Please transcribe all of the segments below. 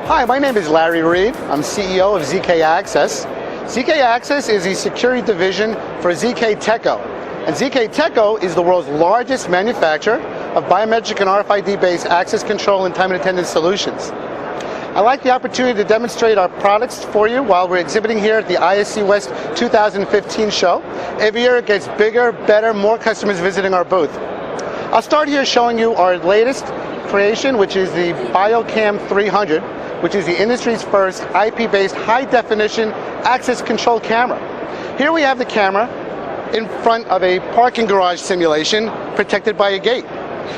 Hi, my name is Larry Reed. I'm CEO of ZKAccess. ZKAccess is the security division for ZKAccess. And ZKAccess is the world's largest manufacturer of biometric and RFID-based access control and time and attendance solutions. I'd like the opportunity to demonstrate our products for you while we're exhibiting here at the ISC West 2015 show. Every year it gets bigger, better, more customers visiting our booth. I'll start here showing you our latest creation, which is the BioCam 300, which is the industry's first IP-based high-definition access control camera. Here we have the camera in front of a parking garage simulation protected by a gate.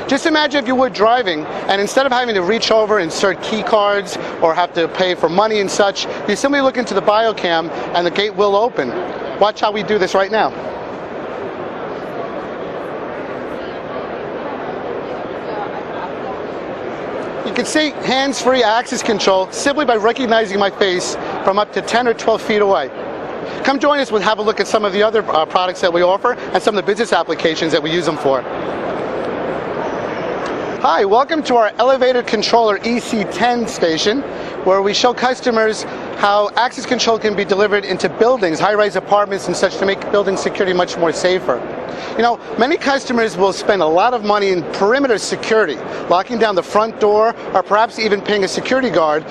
Just imagine if you were driving and instead of having to reach over, insert key cards, or have to pay for money and such, you simply look into the BioCam and the gate will open. Watch how we do this right now. You can see hands-free access control simply by recognizing my face from up to 10 or 12 feet away. Come join us. We'll have a look at some of the other products that we offer and some of the business applications that we use them for. Hi, welcome to our Elevator Controller EC10 station, where we show customers how access control can be delivered into buildings, high-rise apartments and such, to make building security much more safer. You know, many customers will spend a lot of money in perimeter security, locking down the front door, or perhaps even paying a security guard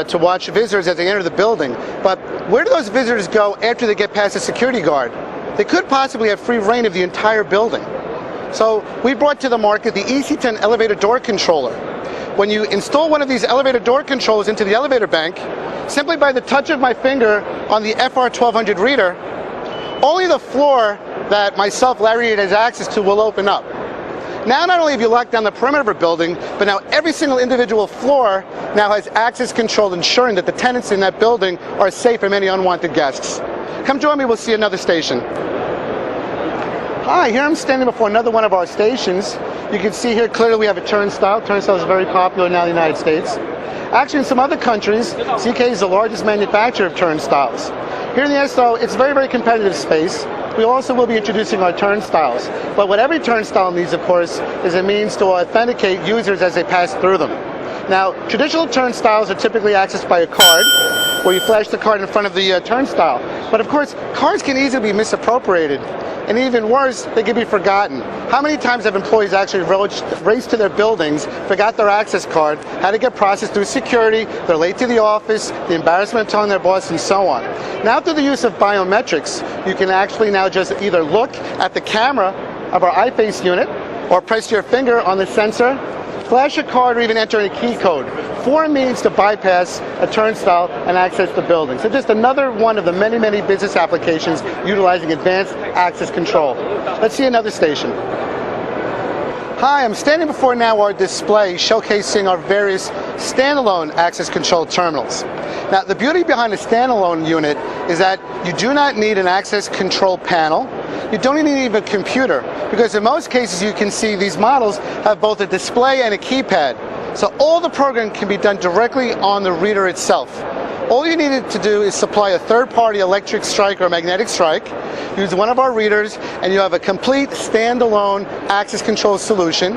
to watch visitors as they enter the building. But where do those visitors go after they get past the security guard? They could possibly have free reign of the entire building. So we brought to the market the EC10 elevator door controller. When you install one of these elevator door controllers into the elevator bank, simply by the touch of my finger on the FR1200 reader, only the floor that myself, Larry, has access to will open up. Now not only have you locked down the perimeter of a building, but now every single individual floor now has access control, ensuring that the tenants in that building are safe from any unwanted guests. Come join me, we'll see another station. Hi, here I'm standing before another one of our stations. You can see here clearly we have a turnstile. Turnstile is very popular now in the United States. Actually, in some other countries, ZK is the largest manufacturer of turnstiles. Here in the SO, it's a very, very competitive space. We also will be introducing our turnstiles. But what every turnstile needs, of course, is a means to authenticate users as they pass through them. Now, traditional turnstiles are typically accessed by a card, where you flash the card in front of the turnstile. But of course, cards can easily be misappropriated. And even worse, they can be forgotten. How many times have employees actually raced to their buildings, forgot their access card, had to get processed through security, they're late to the office, the embarrassment of telling their boss, and so on. Now through the use of biometrics, you can actually now just either look at the camera of our iFace unit, or press your finger on the sensor, flash a card, or even enter a key code. 4 means to bypass a turnstile and access the building. So just another one of the many, many business applications utilizing advanced access control. Let's see another station. Hi, I'm standing before now our display showcasing our various standalone access control terminals. Now, the beauty behind a standalone unit is that you do not need an access control panel. You don't even need a computer, because in most cases you can see these models have both a display and a keypad. So all the programming can be done directly on the reader itself. All you needed to do is supply a third-party electric strike or magnetic strike, use one of our readers, and you have a complete standalone access control solution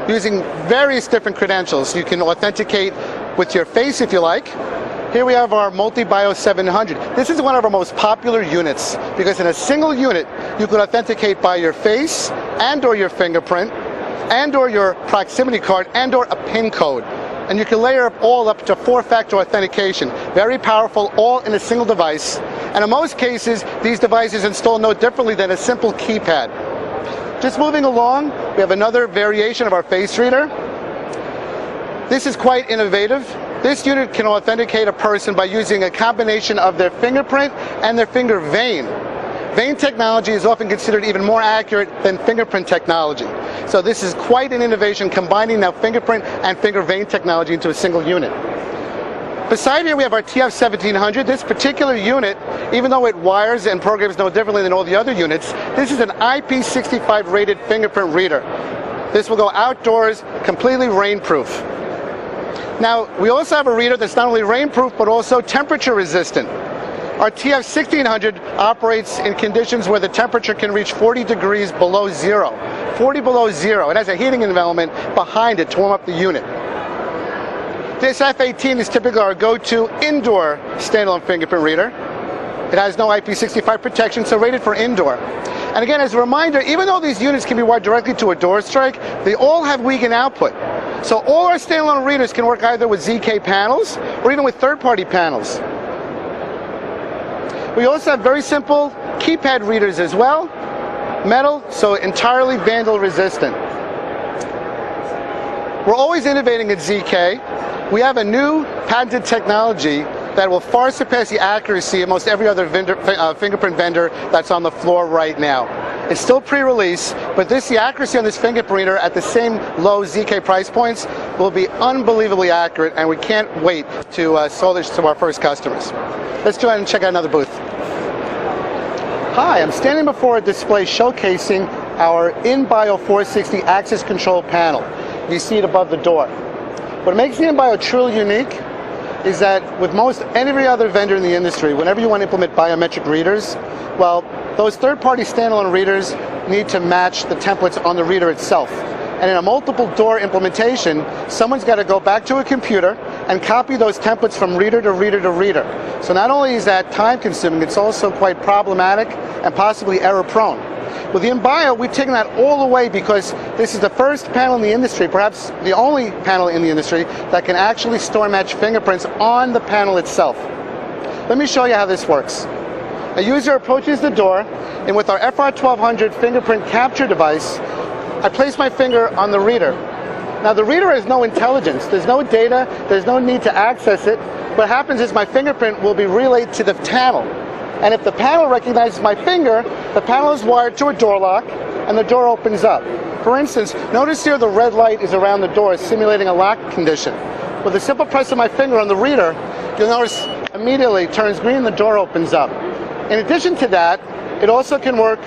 using various different credentials. You can authenticate with your face if you like. Here we have our Multi-Bio 700. This is one of our most popular units because in a single unit you can authenticate by your face and or your fingerprint and or your proximity card and or a PIN code. And you can layer all up to 4-factor authentication. Very powerful, all in a single device. And in most cases, these devices install no differently than a simple keypad. Just moving along, we have another variation of our face reader. This is quite innovative. This unit can authenticate a person by using a combination of their fingerprint and their finger vein. Vein technology is often considered even more accurate than fingerprint technology. So this is quite an innovation, combining now fingerprint and finger vein technology into a single unit. Beside here we have our TF1700. This particular unit, even though it wires and programs no differently than all the other units, this is an IP65 rated fingerprint reader. This will go outdoors, completely rainproof. Now, we also have a reader that's not only rainproof but also temperature resistant. Our TF1600 operates in conditions where the temperature can reach 40 degrees below zero. 40 below zero. It has a heating element behind it to warm up the unit. This F18 is typically our go-to indoor standalone fingerprint reader. It has no IP65 protection, so rated for indoor. And again, as a reminder, even though these units can be wired directly to a door strike, they all have Wiegand output. So all our standalone readers can work either with ZK panels or even with third-party panels. We also have very simple keypad readers as well, metal, so entirely vandal resistant. We're always innovating at ZK. We have a new patented technology that will far surpass the accuracy of most every other fingerprint vendor that's on the floor right now. It's still pre-release, but the accuracy on this fingerprint reader at the same low ZK price points will be unbelievably accurate, and we can't wait to sell this to our first customers. Let's go ahead and check out another booth. Hi, I'm standing before a display showcasing our InBio 460 access control panel. You see it above the door. What makes the InBio truly unique is that with most every other vendor in the industry, whenever you want to implement biometric readers, well, those third-party standalone readers need to match the templates on the reader itself. And in a multiple door implementation, someone's got to go back to a computer and copy those templates from reader to reader to reader. So not only is that time-consuming, it's also quite problematic and possibly error-prone. With the InBio, we've taken that all away because this is the first panel in the industry, perhaps the only panel in the industry, that can actually store match fingerprints on the panel itself. Let me show you how this works. A user approaches the door, and with our FR1200 fingerprint capture device, I place my finger on the reader. Now the reader has no intelligence, there's no data, there's no need to access it. What happens is my fingerprint will be relayed to the panel. And if the panel recognizes my finger, the panel is wired to a door lock, and the door opens up. For instance, notice here the red light is around the door, simulating a lock condition. With a simple press of my finger on the reader, you'll notice immediately it turns green, the door opens up. In addition to that, it also can work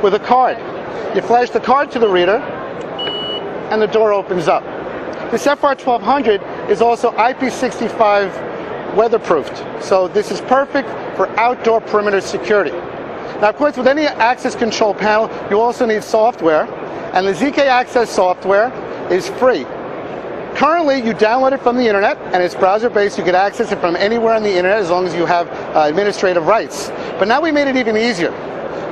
with a card. You flash the card to the reader, and the door opens up. This FR1200 is also IP65 weatherproofed, so this is perfect for outdoor perimeter security. Now, of course, with any access control panel, you also need software, and the ZKAccess software is free. Currently, you download it from the internet, and it's browser-based. You can access it from anywhere on the internet as long as you have administrative rights. But now we made it even easier.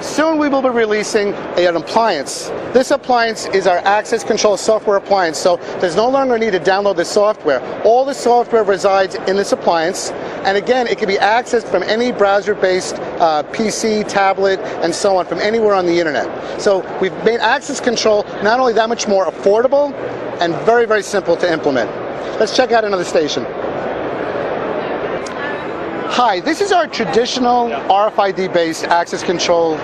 Soon we will be releasing an appliance. This appliance is our access control software appliance, so there's no longer need to download the software. All the software resides in this appliance, and again, it can be accessed from any browser-based PC, tablet, and so on, from anywhere on the internet. So we've made access control not only that much more affordable, and very, very simple to implement. Let's check out another station. Hi, this is our traditional RFID-based access control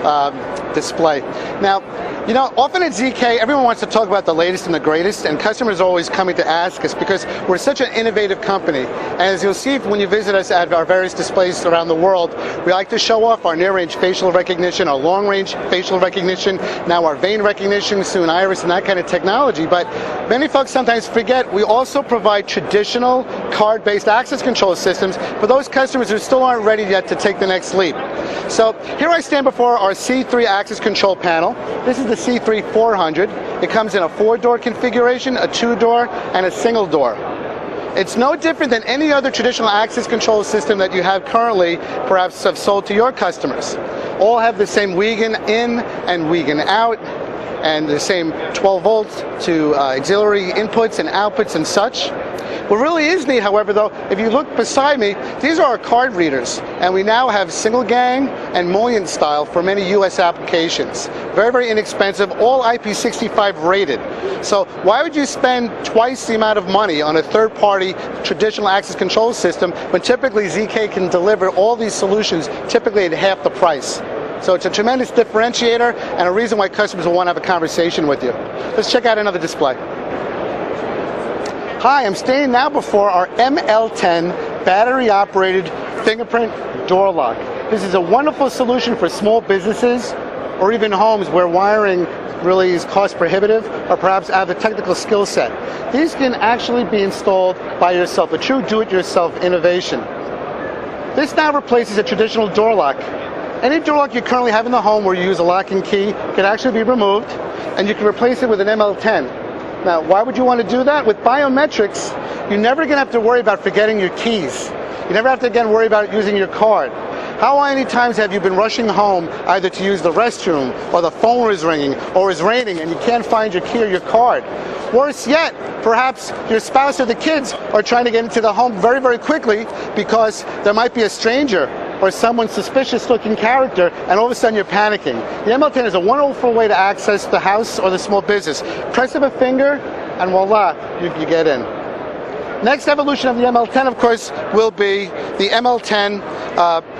display. Now, you know, often at ZK, everyone wants to talk about the latest and the greatest, and customers are always coming to ask us because we're such an innovative company. And as you'll see when you visit us at our various displays around the world, we like to show off our near-range facial recognition, our long-range facial recognition, now our vein recognition, soon iris, and that kind of technology. But many folks sometimes forget we also provide traditional card-based access control systems for those customers who still aren't ready yet to take the next leap. So here I stand before our C3 access control panel. This is the C3 400. It comes in a 4-door configuration, a 2-door, and a single door. It's no different than any other traditional access control system that you have currently, perhaps have sold to your customers. All have the same Wiegand in and Wiegand out, and the same 12 volts to auxiliary inputs and outputs and such. What really is neat, however, though, if you look beside me, these are our card readers, and we now have single gang and mullion style for many US applications. Very, very inexpensive, all IP65 rated. So why would you spend twice the amount of money on a third-party traditional access control system when typically ZK can deliver all these solutions typically at half the price? So it's a tremendous differentiator and a reason why customers will want to have a conversation with you. Let's check out another display. Hi, I'm standing now before our ML10 battery-operated fingerprint door lock. This is a wonderful solution for small businesses or even homes where wiring really is cost prohibitive or perhaps out of the technical skill set. These can actually be installed by yourself, a true do-it-yourself innovation. This now replaces a traditional door lock. Any door lock you currently have in the home where you use a lock and key can actually be removed, and you can replace it with an ML10. Now, why would you want to do that? With biometrics, you're never going to have to worry about forgetting your keys. You never have to again worry about using your card. How many times have you been rushing home either to use the restroom, or the phone is ringing, or is raining and you can't find your key or your card? Worse yet, perhaps your spouse or the kids are trying to get into the home very, very quickly because there might be a stranger or someone suspicious looking character, and all of a sudden you're panicking. The ML10 is a wonderful way to access the house or the small business. Press of a finger and voila, you get in. Next evolution of the ML10, of course, will be the ML10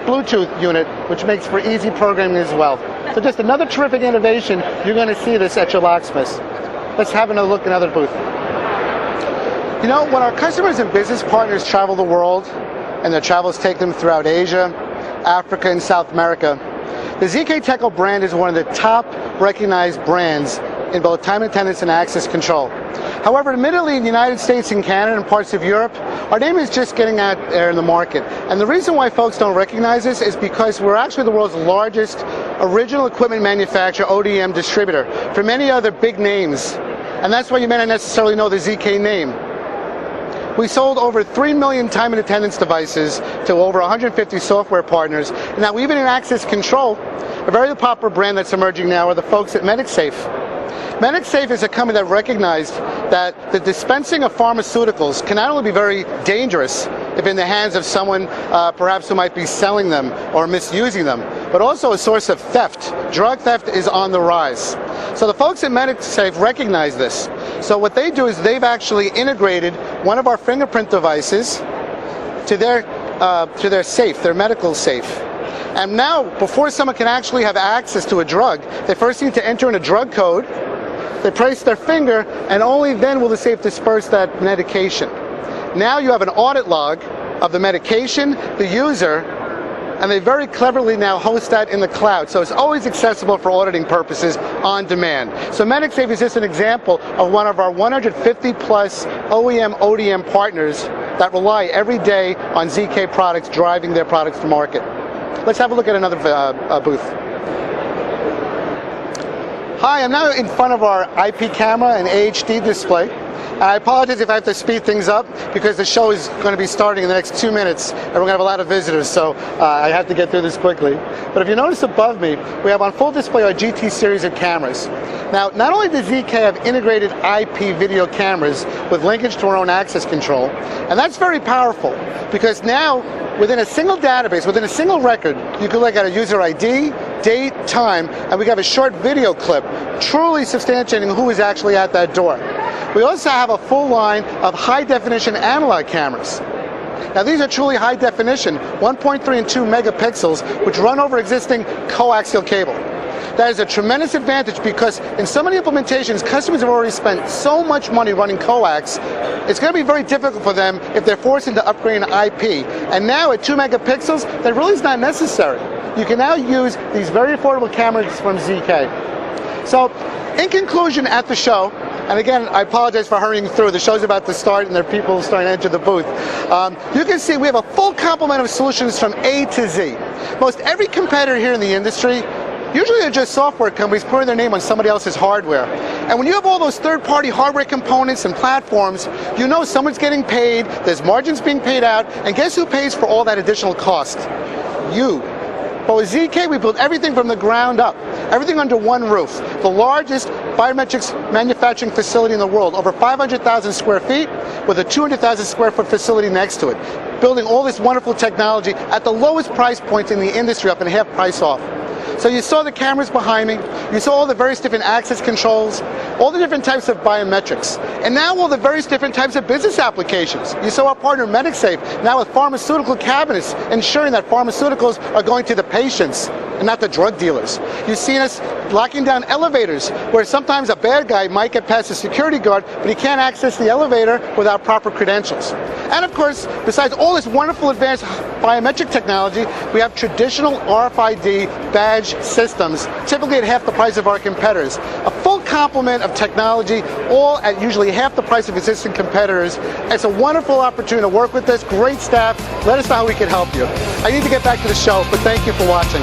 Bluetooth unit, which makes for easy programming as well. So just another terrific innovation. You're going to see this at your locksmiths. Let's have another look at another booth. You know, when our customers and business partners travel the world, and their travels take them throughout Asia, Africa, and South America, the ZKAccess brand is one of the top recognized brands in both time and attendance and access control. However, admittedly, in the United States and Canada and parts of Europe, our name is just getting out there in the market. And the reason why folks don't recognize this is because we're actually the world's largest original equipment manufacturer, ODM distributor, for many other big names. And that's why you may not necessarily know the ZK name. We sold over 3 million time and attendance devices to over 150 software partners. Now, even in access control, a very popular brand that's emerging now are the folks at MedicSafe. MedicSafe is a company that recognized that the dispensing of pharmaceuticals can not only be very dangerous if in the hands of someone perhaps who might be selling them or misusing them, but also a source of theft. Drug theft is on the rise. So the folks at MedicSafe recognize this. So what they do is they've actually integrated one of our fingerprint devices to their safe, their medical safe. And now, before someone can actually have access to a drug, they first need to enter in a drug code, they place their finger, and only then will the safe disperse that medication. Now you have an audit log of the medication, the user, and they very cleverly now host that in the cloud. So it's always accessible for auditing purposes on demand. So MedicSafe is just an example of one of our 150 plus OEM, ODM partners that rely every day on ZK products driving their products to market. Let's have a look at another booth. Hi, I'm now in front of our IP camera and AHD display. I apologize if I have to speed things up because the show is going to be starting in the next 2 minutes and we're going to have a lot of visitors, so I have to get through this quickly. But if you notice above me, we have on full display our GT series of cameras. Now, not only does ZK have integrated IP video cameras with linkage to our own access control, and that's very powerful because now within a single database, within a single record, you can look at a user ID, date, time, and we have a short video clip truly substantiating who is actually at that door. We also have a full line of high-definition analog cameras. Now, these are truly high definition, 1.3 and 2 megapixels, which run over existing coaxial cable. That is a tremendous advantage because in so many implementations, customers have already spent so much money running coax, it's going to be very difficult for them if they're forced into upgrading IP. And now at 2 megapixels, that really is not necessary. You can now use these very affordable cameras from ZK. So, in conclusion at the show, and again, I apologize for hurrying through. The show's about to start and there are people starting to enter the booth. You can see we have a full complement of solutions from A to Z. Most every competitor here in the industry, usually they're just software companies putting their name on somebody else's hardware. And when you have all those third-party hardware components and platforms, you know someone's getting paid, there's margins being paid out, and guess who pays for all that additional cost? You. But with ZK, we built everything from the ground up, everything under one roof. The largest biometrics manufacturing facility in the world, over 500,000 square feet, with a 200,000 square foot facility next to it. Building all this wonderful technology at the lowest price point in the industry, up and half price off. So you saw the cameras behind me, you saw all the various different access controls, all the different types of biometrics, and now all the various different types of business applications. You saw our partner MedicSafe, now with pharmaceutical cabinets, ensuring that pharmaceuticals are going to the patients and not the drug dealers. You've seen us locking down elevators, where sometimes a bad guy might get past the security guard, but he can't access the elevator without proper credentials. And of course, besides all this wonderful advanced biometric technology, we have traditional RFID badge systems, typically at half the price of our competitors. A full complement of technology, all at usually half the price of existing competitors. It's a wonderful opportunity to work with us, great staff. Let us know how we can help you. I need to get back to the show, but thank you for watching.